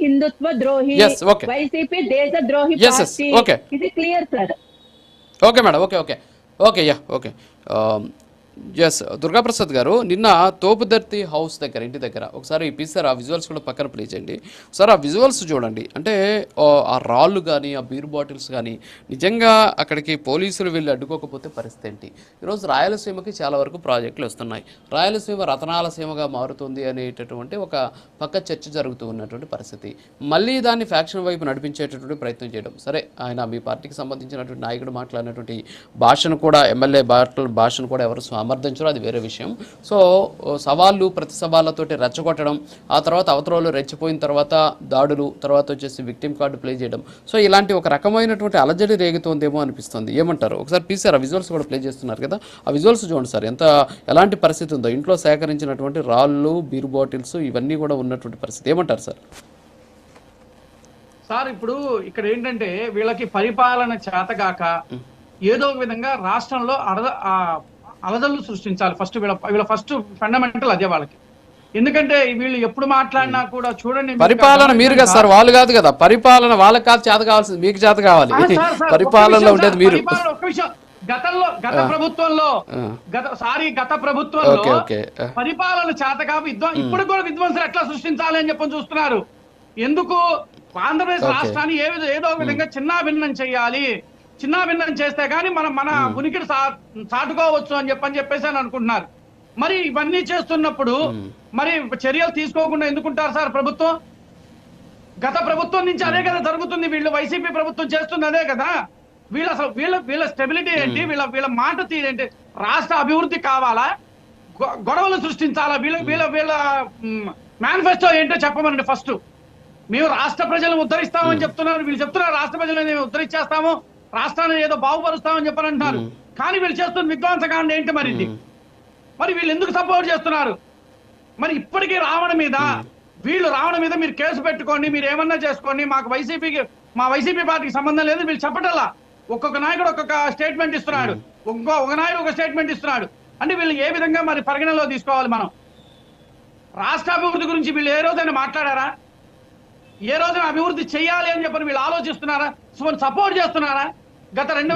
హిందుత్వ ద్రోహి, వైసీపీ దేశ ద్రోహి పార్టీ. ఇది clear sir. Okay madam, okay okay okay ya okay. Yes Durgaprasad గారు, నిన్న తోపుదర్తి హౌస్ దగ్గర, ఇంటి దగ్గర ఒకసారి సార్ ఆ విజువల్స్ కూడా పక్కన ప్లే చేయండి సార్. ఆ విజువల్స్ చూడండి. అంటే ఆ రాళ్ళు కానీ ఆ బీర్ బాటిల్స్ కానీ నిజంగా అక్కడికి పోలీసులు వెళ్ళి అడ్డుకోకపోతే పరిస్థితి ఏంటి? ఈరోజు రాయలసీమకి చాలా వరకు ప్రాజెక్టులు వస్తున్నాయి. రాయలసీమ రతనాల సీమగా మారుతుంది అనేటటువంటి ఒక పక్క చర్చ జరుగుతూ ఉన్నటువంటి పరిస్థితి. మళ్ళీ దాన్ని ఫ్యాక్షన్ వైపు నడిపించేటటువంటి ప్రయత్నం చేయడం సరే. ఆయన మీ పార్టీకి సంబంధించినటువంటి నాయకుడు మాట్లాడినటువంటి భాషను కూడా, ఎమ్మెల్యే భాషను కూడా ఎవరు సమర్థించరు, అది వేరే విషయం. సో సవాళ్ళు ప్రతి సవాళ్ళతోటి రెచ్చగొట్టడం, ఆ తర్వాత అవతరాలు రెచ్చిపోయిన తర్వాత దాడులు, తర్వాత వచ్చేసి విక్టిమ్ కార్డు ప్లే చేయడం. సో ఇలాంటి ఒక రకమైనటువంటి అలజడి రేగుతోందేమో అనిపిస్తుంది. ఏమంటారు? ఒకసారి సార్ ఆ విజువల్స్ కూడా ప్లే చేస్తున్నారు కదా, ఆ విజువల్స్ చూడండి సార్. ఎలాంటి పరిస్థితి ఉందో, ఇంట్లో సేకరించినటువంటి రాళ్ళు, బీర్ బాటిల్స్ ఇవన్నీ కూడా ఉన్నటువంటి పరిస్థితి. ఏమంటారు సార్? సార్ ఇప్పుడు ఇక్కడ ఏంటంటే వీళ్ళకి పరిపాలన చేతగాక ఏదో ఒక విధంగా రాష్ట్రంలో అలజడులు సృష్టించాలి. ఫస్ట్ వీళ్ళ ఫస్ట్ ఫండమెంటల్ అదే వాళ్ళకి. ఎందుకంటే వీళ్ళు ఎప్పుడు మాట్లాడినా కూడా చూడండి, పరిపాలన మీరు కదా సార్, వాళ్ళు కాదు కదా. పరిపాలన వాళ్ళకి కాదు చేత కావాల్సింది, మీకు చేత కావాలి. పరిపాలనలో ఉండేది మీరు. ఒక్క విషయం, గత ప్రభుత్వంలో పరిపాలన చేత కాదు, ఇప్పుడు కూడా విధ్వంసం ఎట్లా సృష్టించాలి అని చెప్పని చూస్తున్నారు. ఎందుకు ఆంధ్రప్రదేశ్ రాష్ట్రాన్ని ఏదో విధంగా చిన్నాభిన్నం చేయాలి, చిన్నాభిన్నం చేస్తే గానీ మన ఉనికిని చాటుకోవచ్చు అని చెప్పేసి అనుకుంటున్నారు. మరి ఇవన్నీ చేస్తున్నప్పుడు మరి చర్యలు తీసుకోకుండా ఎందుకుంటారు సార్ ప్రభుత్వం? గత ప్రభుత్వం నుంచి అదే కదా జరుగుతుంది. వీళ్ళు వైసీపీ ప్రభుత్వం చేస్తుంది అదే కదా. వీళ్ళ స్టెబిలిటీ ఏంటి? వీళ్ళ మాట తీరేంటి? రాష్ట్ర అభివృద్ధి కావాలా, గొడవలు సృష్టించాలా? వీళ్ళ మేనిఫెస్టో ఏంటో చెప్పమనండి ఫస్ట్. మేము రాష్ట్ర ప్రజలను ఉద్ధరిస్తామని చెప్తున్నారు, వీళ్ళు చెప్తున్నారు రాష్ట్ర ప్రజలను ఉద్ధరించేస్తాము, రాష్ట్రాన్ని ఏదో బాగుపరుస్తామని చెప్పని అంటున్నారు. కానీ వీళ్ళు చేస్తున్న విధ్వంసకాండ ఏంటి మరి వీళ్ళు ఎందుకు సపోర్ట్ చేస్తున్నారు? మరి ఇప్పటికీ వీళ్ళు రావడం మీద మీరు కేసు పెట్టుకోండి, మీరు ఏమన్నా చేసుకోండి, మా వైసీపీ పార్టీకి సంబంధం లేదు వీళ్ళు చెప్పటల్లా. ఒక్కొక్క నాయకుడు ఒక్కొక్క స్టేట్మెంట్ ఇస్తున్నాడు, ఒక నాయకుడు ఒక స్టేట్మెంట్ ఇస్తున్నాడు. అంటే వీళ్ళు ఏ విధంగా మరి పరిగణలో తీసుకోవాలి? మనం రాష్ట్ర అభివృద్ధి గురించి వీళ్ళు ఏ రోజైనా మాట్లాడారా? ఏ రోజైనా అభివృద్ధి చేయాలి అని చెప్పని వీళ్ళు ఆలోచిస్తున్నారా? సపోర్ట్ చేస్తున్నారా? గత 2